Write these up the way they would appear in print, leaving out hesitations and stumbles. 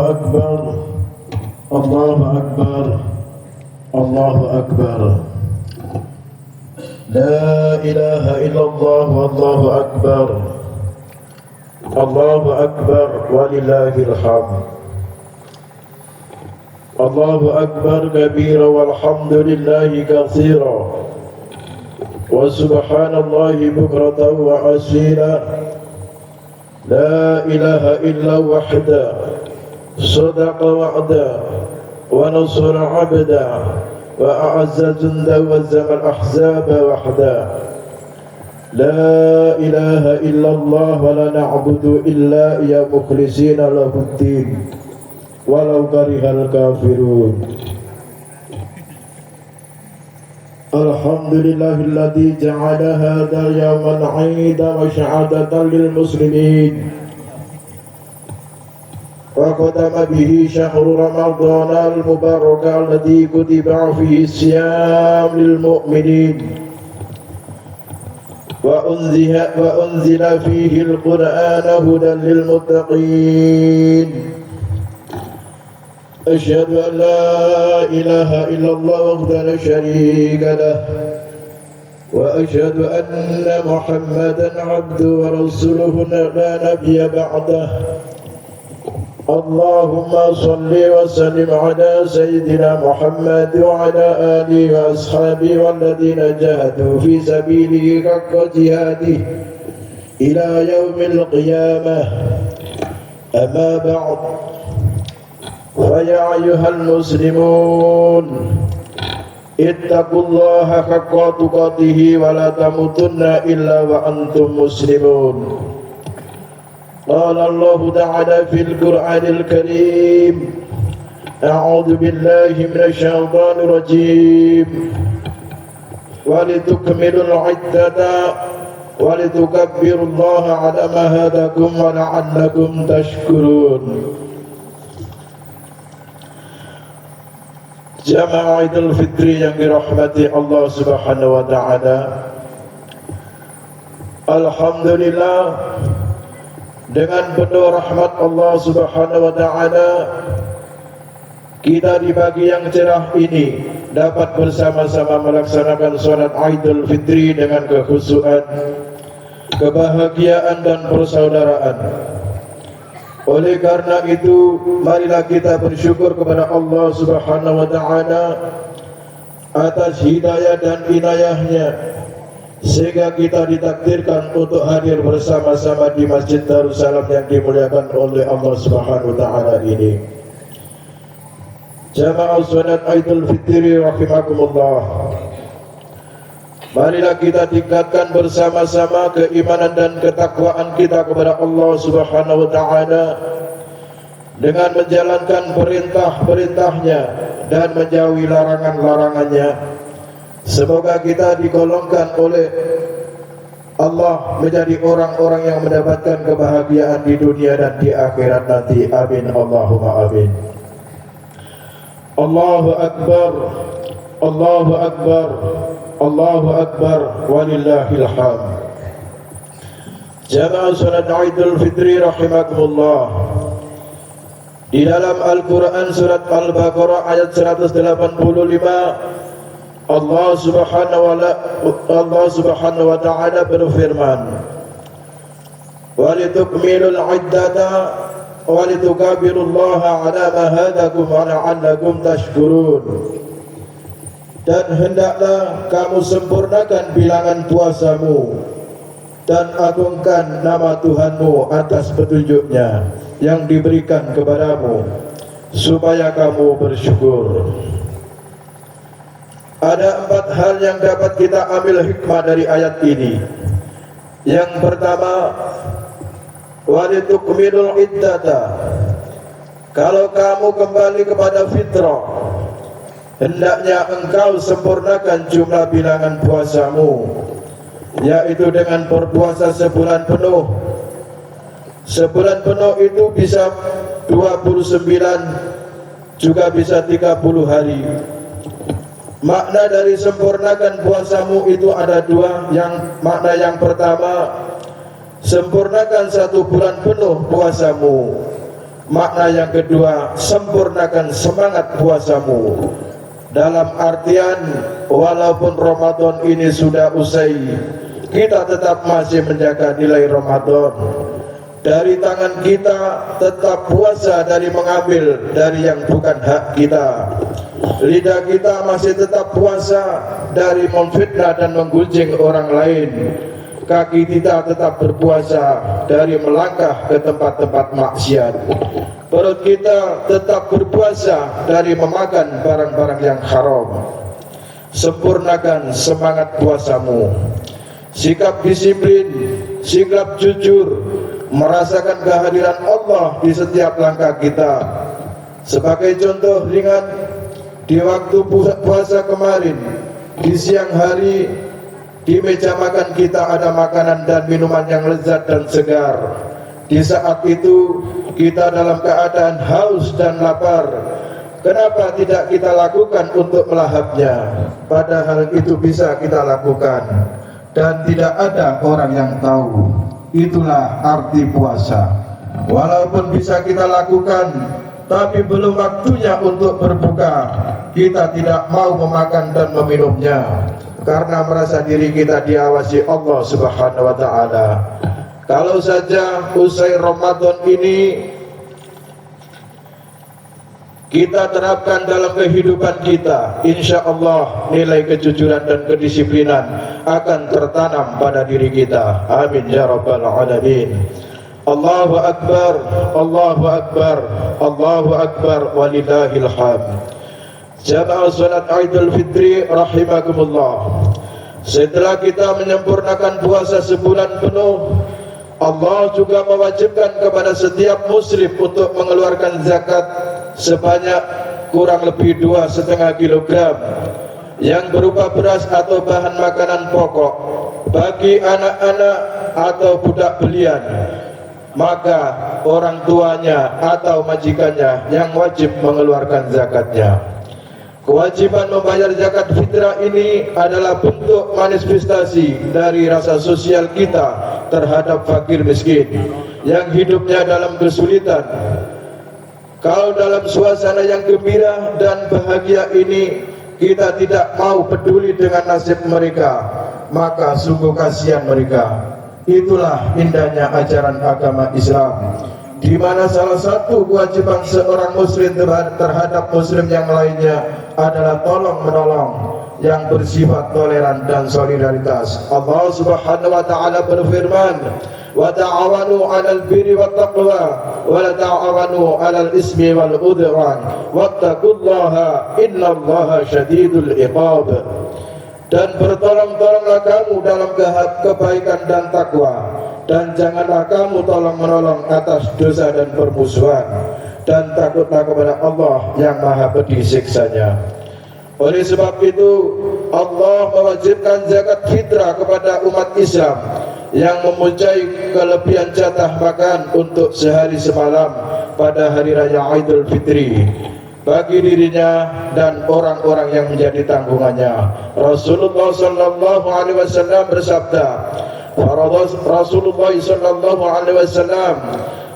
أكبر الله أكبر الله أكبر لا إله إلا الله والله أكبر الله أكبر ولله الحمد الله أكبر كبيرا والحمد لله كثيرا وسبحان الله بكرة وأصيلا لا إله إلا وحده صدق وعدا ونصر عبدا وأعز جندا وهزم الأحزاب وحدا لا إله إلا الله ولا نعبد إلا إياه مخلصين له الدين ولو كره الكافرون الحمد لله الذي جعل هذا يوما عيدا وشهادة للمسلمين وختم به شهر رمضان المبارك الذي كتب فيه الصيام للمؤمنين وأنزل فيه القرآن هدى للمتقين أشهد أن لا إله إلا الله وحده لا شريك له وأشهد أن محمدا عبده ورسوله لا نبي بعده اللهم صل وسلم على سيدنا محمد وعلى آله وأصحابه والذين جاهدوا في سبيله حق جهاده إلى يوم القيامة أما بعد فيا أيها المسلمون اتقوا الله حق تقاته ولا تموتن إلا وأنتم مسلمون قال الله تعالى في القرآن الكريم أعوذ بالله من الشيطان الرجيم ولتكملوا العدة ولتكبروا الله على ما هداكم ولعلكم تشكرون Jamaah Idul Fitri yang dirahmati Allah Subhanahu wa taala. Alhamdulillah, dengan penuh rahmat Allah Subhanahu wa taala kita di pagi yang cerah ini dapat bersama-sama melaksanakan salat Idul Fitri dengan kekhusyuan, kebahagiaan dan persaudaraan. Oleh karena itu, marilah kita bersyukur kepada Allah Subhanahu wa taala atas hidayah dan inayahnya sehingga kita ditakdirkan untuk hadir bersama-sama di Masjid Darussalam yang dimuliakan oleh Allah Subhanahu wa taala ini. Jamaah salat Idul Fitri rahimakumullah. Marilah kita tingkatkan bersama-sama keimanan dan ketakwaan kita kepada Allah Subhanahu wa taala dengan menjalankan perintah-perintahnya dan menjauhi larangan-larangannya. Semoga kita digolongkan oleh Allah menjadi orang-orang yang mendapatkan kebahagiaan di dunia dan di akhirat nanti. Amin Allahumma amin. Allahu Akbar, Allahu Akbar, Allahu Akbar walillahil hamd. Jamaah salat Idul Fitri rahimakumullah. Di dalam Al-Quran surat Al-Baqarah ayat 185 Allah Subhanahu wa taala berfirman, "Walitukmilul 'iddata walitukabbirullaha 'ala ma hadakum wa la'allakum tashkurun." Dan hendaklah kamu sempurnakan bilangan puasamu dan agungkan nama Tuhanmu atas petunjuknya yang diberikan kepadamu supaya kamu bersyukur. Ada 4 hal yang dapat kita ambil hikmah dari ayat ini. Yang pertama, walitukmilul iddata. Kalau kamu kembali kepada fitrah, hendaknya engkau sempurnakan jumlah bilangan puasamu, yaitu dengan berpuasa sebulan penuh. Sebulan penuh itu bisa 29, juga bisa 30 hari. Makna dari sempurnakan puasamu itu ada 2. Makna yang pertama, sempurnakan 1 bulan penuh puasamu. Makna yang kedua, sempurnakan semangat puasamu. Dalam artian, walaupun Ramadan ini sudah usai, kita tetap masih menjaga nilai Ramadan. Dari tangan kita tetap puasa dari mengambil dari yang bukan hak kita. Lidah kita masih tetap puasa dari memfitnah dan menggunjing orang lain. Kaki kita tetap berpuasa dari melangkah ke tempat-tempat maksiat. Perut kita tetap berpuasa dari memakan barang-barang yang haram. Sempurnakan semangat puasamu. Sikap disiplin, sikap jujur, merasakan kehadiran Allah di setiap langkah kita. Sebagai contoh ringan, di waktu puasa kemarin, di siang hari, di meja makan kita ada makanan dan minuman yang lezat dan segar. Di saat itu kita dalam keadaan haus dan lapar. Kenapa tidak kita lakukan untuk melahapnya? Padahal itu bisa kita lakukan dan tidak ada orang yang tahu. Itulah arti puasa. Walaupun bisa kita lakukan, tapi belum waktunya untuk berbuka, kita tidak mau memakan dan meminumnya karena merasa diri kita diawasi Allah Subhanahu wa taala. Kalau saja usai Ramadan ini kita terapkan dalam kehidupan kita, insya Allah nilai kejujuran dan kedisiplinan akan tertanam pada diri kita. Amin ya rabbal alamin. Allahu akbar, Allahu akbar, Allahu akbar, walillahil hamd. Jamaah salat Idul Fitri rahimakumullah. Setelah kita menyempurnakan puasa sebulan penuh, Allah juga mewajibkan kepada setiap muslim untuk mengeluarkan zakat sebanyak kurang lebih 2,5 kilogram yang berupa beras atau bahan makanan pokok bagi anak-anak atau budak belian. Maka orang tuanya atau majikannya yang wajib mengeluarkan zakatnya. Kewajiban membayar zakat fitrah ini adalah bentuk manifestasi dari rasa sosial kita terhadap fakir miskin yang hidupnya dalam kesulitan. Kalau dalam suasana yang gembira dan bahagia ini kita tidak mau peduli dengan nasib mereka, maka sungguh kasihan mereka. Itulah indahnya ajaran agama Islam, di mana salah satu kewajiban seorang muslim terhadap muslim yang lainnya adalah tolong menolong yang bersifat toleran dan solidaritas. Allah Subhanahu wa taala berfirman, "Wa ta'awanu 'alal birri wat taqwa wa la ta'awanu 'alal ismi wal udwan wattaqullaha innallaha syadidul iqab." Dan bertolong-tolonglah kamu dalam kebaikan dan takwa, dan janganlah kamu tolong-menolong atas dosa dan permusuhan, dan takutlah kepada Allah yang maha pedih siksanya. Oleh sebab itu Allah mewajibkan zakat fitrah kepada umat Islam yang mempunyai kelebihan jatah makan untuk sehari semalam pada hari raya Idul Fitri bagi dirinya dan orang-orang yang menjadi tanggungannya. Rasulullah sallallahu alaihi wasallam bersabda, Rasulullah sallallahu alaihi wasallam,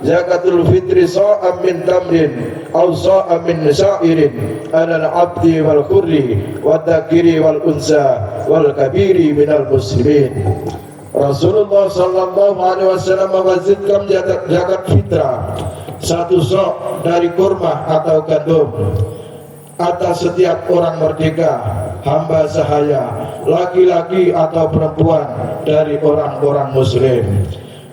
zakatul fitri sa'am min tamrin aw sa'am min sa'irin alal abdi wal hurri wad dzakiri wal unsa wal kabiri minal muslimin. Rasulullah sallallahu alaihi wasallam mewajibkan zakat fitrah satu sok dari kurma atau gandum atas setiap orang merdeka, hamba sahaya, laki-laki atau perempuan dari orang-orang muslim.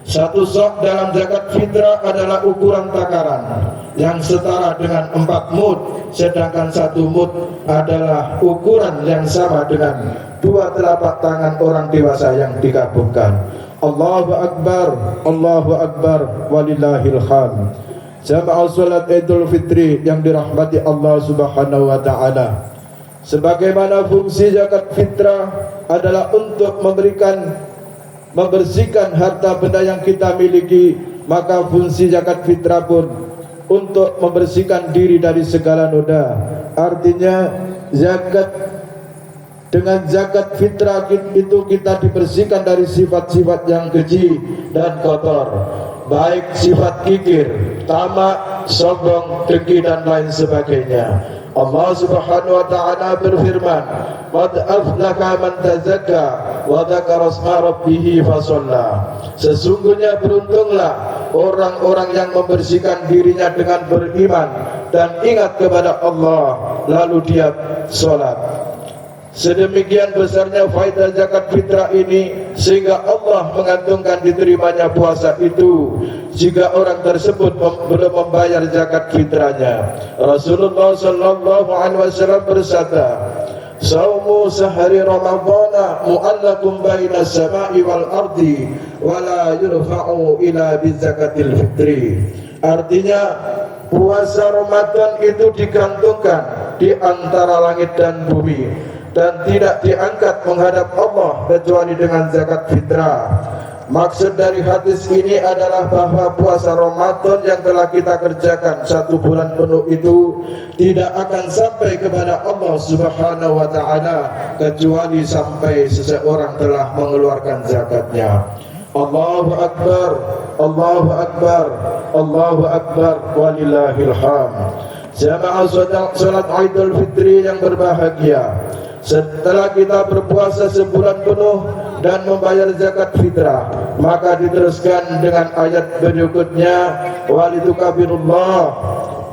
Satu sok dalam zakat fitrah adalah ukuran takaran yang setara dengan 4 mud, sedangkan 1 mud adalah ukuran yang sama dengan 2 telapak tangan orang dewasa yang digabungkan. Allahu akbar, Allahu akbar, walillahil hamd. Jamaah salat Idul Fitri yang dirahmati Allah Subhanahu wa taala. Sebagaimana fungsi zakat fitrah adalah untuk membersihkan harta benda yang kita miliki, maka fungsi zakat fitrah pun untuk membersihkan diri dari segala noda. Artinya dengan zakat fitrah itu kita dibersihkan dari sifat-sifat yang keji dan kotor, baik sifat kikir, tamak, sombong, dengki dan lain sebagainya. Allah Subhanahu wa ta'ala berfirman, "Qad aflaha man tazakka wa dzakara isma rabbih fa shalla." Sesungguhnya beruntunglah orang-orang yang membersihkan dirinya dengan beriman dan ingat kepada Allah lalu dia salat. Sedemikian besarnya faedah zakat fitrah ini sehingga Allah menggantungkan diterimanya puasa itu jika orang tersebut belum membayar zakat fitrahnya. Rasulullah sallallahu alaihi wasallam bersabda, "Shaumu sahri Ramadhana mu'allaqun baina as-sama'i wal ardi wa la yurfa'u ila bizakatil fitri." Artinya puasa Ramadan itu digantungkan di antara langit dan bumi dan tidak diangkat menghadap Allah kecuali dengan zakat fitrah. Maksud dari hadis ini adalah bahwa puasa Ramadan yang telah kita kerjakan 1 bulan penuh itu tidak akan sampai kepada Allah Subhanahu wa ta'ala kecuali sampai seseorang telah mengeluarkan zakatnya. Allahu Akbar, Allahu Akbar, Allahu Akbar, walillahil hamd. Jamaah salat Idul Fitri yang berbahagia, setelah kita berpuasa sebulan penuh dan membayar zakat fitrah, maka diteruskan dengan ayat berikutnya, "Walitukabirullah."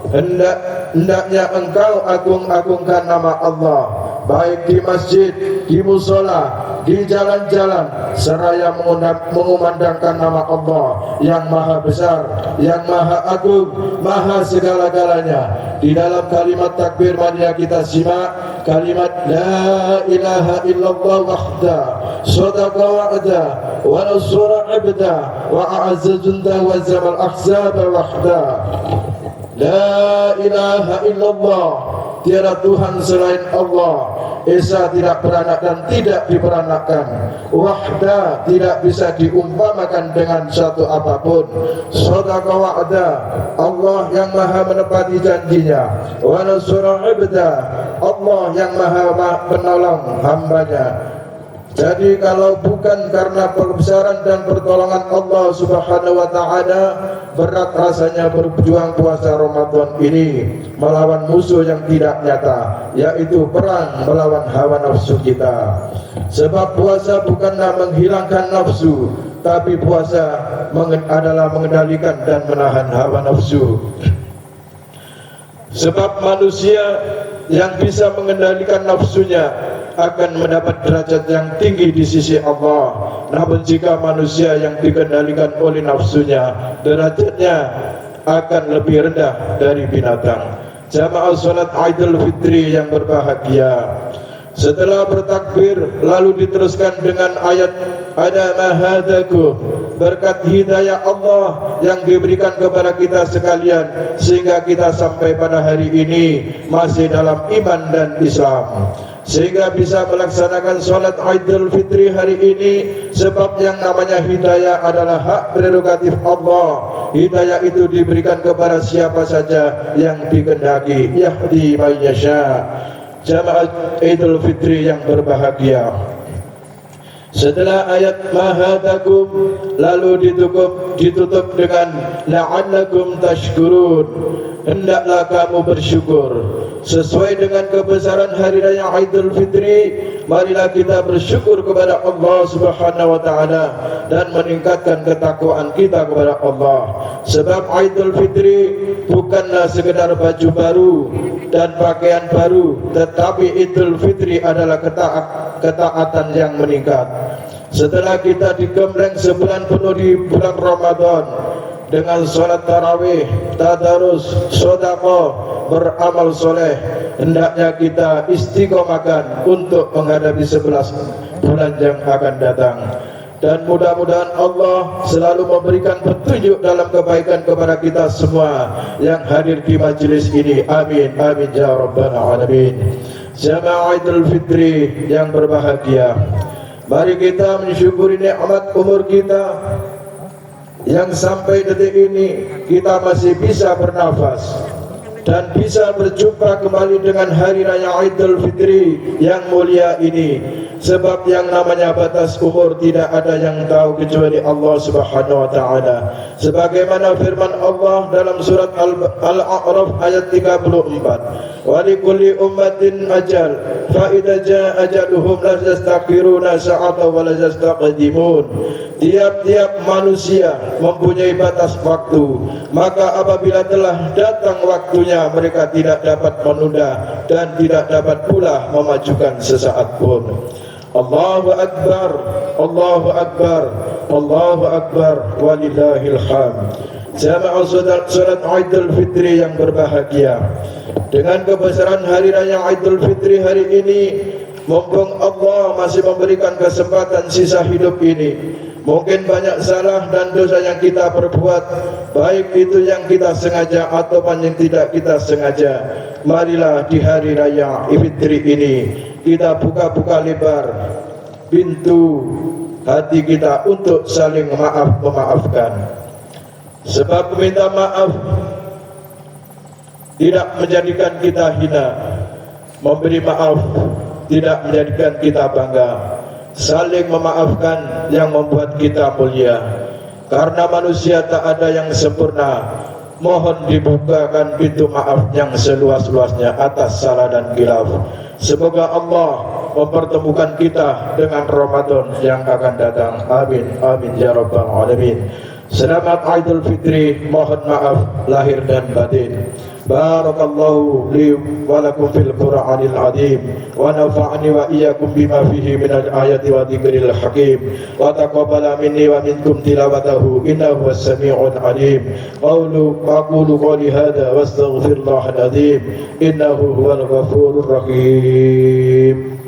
Hendaknya engkau agung-agungkan nama Allah, baik di masjid, di musola, di jalan-jalan, seraya mengumandangkan nama Allah yang maha besar, yang maha agung, maha segala-galanya. Di dalam kalimat takbir mari kita simak kalimat la ilaha illallah wahda sadaqa wa'da wa nasura 'abda wa a'azza junda wa zamal ahzaba wahda. La ilaha illallah, tiada Tuhan selain Allah, Esa tidak beranak dan tidak diperanakkan, wahda, tidak bisa diumpamakan dengan satu apapun, sadaqa wa'da, Allah yang maha menepati janjinya, wa nasura 'abda, Allah yang maha menolong hambanya. Jadi kalau bukan karena kebesaran dan pertolongan Allah Subhanahu wa ta'ala, berat rasanya berjuang puasa Ramadan ini melawan musuh yang tidak nyata, yaitu perang melawan hawa nafsu kita. Sebab puasa bukanlah menghilangkan nafsu, tapi puasa adalah mengendalikan dan menahan hawa nafsu. Sebab manusia yang bisa mengendalikan nafsunya akan mendapat derajat yang tinggi di sisi Allah. Namun jika manusia yang dikendalikan oleh nafsunya, derajatnya akan lebih rendah dari binatang. Jamaah salat Idul Fitri yang berbahagia, setelah bertakbir lalu diteruskan dengan ayat ada mahadakum, berkat hidayah Allah yang diberikan kepada kita sekalian sehingga kita sampai pada hari ini masih dalam iman dan Islam, sehingga bisa melaksanakan sholat Idul Fitri hari ini. Sebab yang namanya hidayah adalah hak prerogatif Allah. Hidayah itu diberikan kepada siapa saja yang dikehendaki, yahdi may yasha. Jamaah Idul Fitri yang berbahagia, setelah ayat mahadakum lalu ditutup dengan la'allakum tashkurun, hendaklah kamu bersyukur. Sesuai dengan kebesaran hari raya Idul Fitri, marilah kita bersyukur kepada Allah Subhanahu wa ta'ala dan meningkatkan ketakwaan kita kepada Allah. Sebab Idul Fitri bukanlah sekedar baju baru dan pakaian baru, tetapi Idul Fitri adalah ketaatan yang meningkat. Setelah kita digembleng sebulan penuh di bulan Ramadan dengan sholat tarawih, tadarus, sedekah, beramal soleh, hendaknya kita istiqomahkan untuk menghadapi 11 bulan yang akan datang. Dan mudah-mudahan Allah selalu memberikan petunjuk dalam kebaikan kepada kita semua yang hadir di majelis ini. Amin, amin ya rabbal alamin. Jamaah Idul Fitri yang berbahagia, mari kita mensyukuri nikmat umur kita yang sampai detik ini kita masih bisa bernafas dan bisa berjumpa kembali dengan hari raya Idul Fitri yang mulia ini. Sebab yang namanya batas umur tidak ada yang tahu kecuali Allah Subhanahu wa taala. Sebagaimana firman Allah dalam surat Al-A'raf ayat 34, "Wa likulli ummatin ajal, fa idza jaa ajaluhum la yastakhiruna sa'atan wa la yastaqdimun." Tiap-tiap manusia mempunyai batas waktu, maka apabila telah datang waktunya mereka tidak dapat menunda dan tidak dapat pula memajukan sesaat pun. Allahu Akbar, Allahu Akbar, Allahu Akbar, walillahil hamd. Jamaah salat Idul Fitri yang berbahagia, dengan kebesaran hari raya Idul Fitri hari ini, mumpung Allah masih memberikan kesempatan sisa hidup ini, mungkin banyak salah dan dosa yang kita perbuat, baik itu yang kita sengaja ataupun yang tidak kita sengaja. Marilah di hari raya Fitri ini kita buka-buka lebar pintu hati kita untuk saling memaafkan. Sebab meminta maaf tidak menjadikan kita hina, memberi maaf tidak menjadikan kita bangga. Saling memaafkan yang membuat kita mulia. Karena manusia tak ada yang sempurna, mohon dibukakan pintu maaf yang seluas-luasnya atas salah dan khilaf. Semoga Allah mempertemukan kita dengan Ramadan yang akan datang. Amin, amin ya rabbal alamin. Selamat Idul Fitri, mohon maaf lahir dan batin. Barakallahu li wa lakum fil Qur'anil azim wa nafa'ani wa iyyakum bima fihi minal ayati wa dzikril hakim wa taqabbala minni wa minkum tilawatahu innahu was-sami'ul alim. Aqulu qawli hadha wastaghfirullahal azim innahu huwal ghafurur rahim.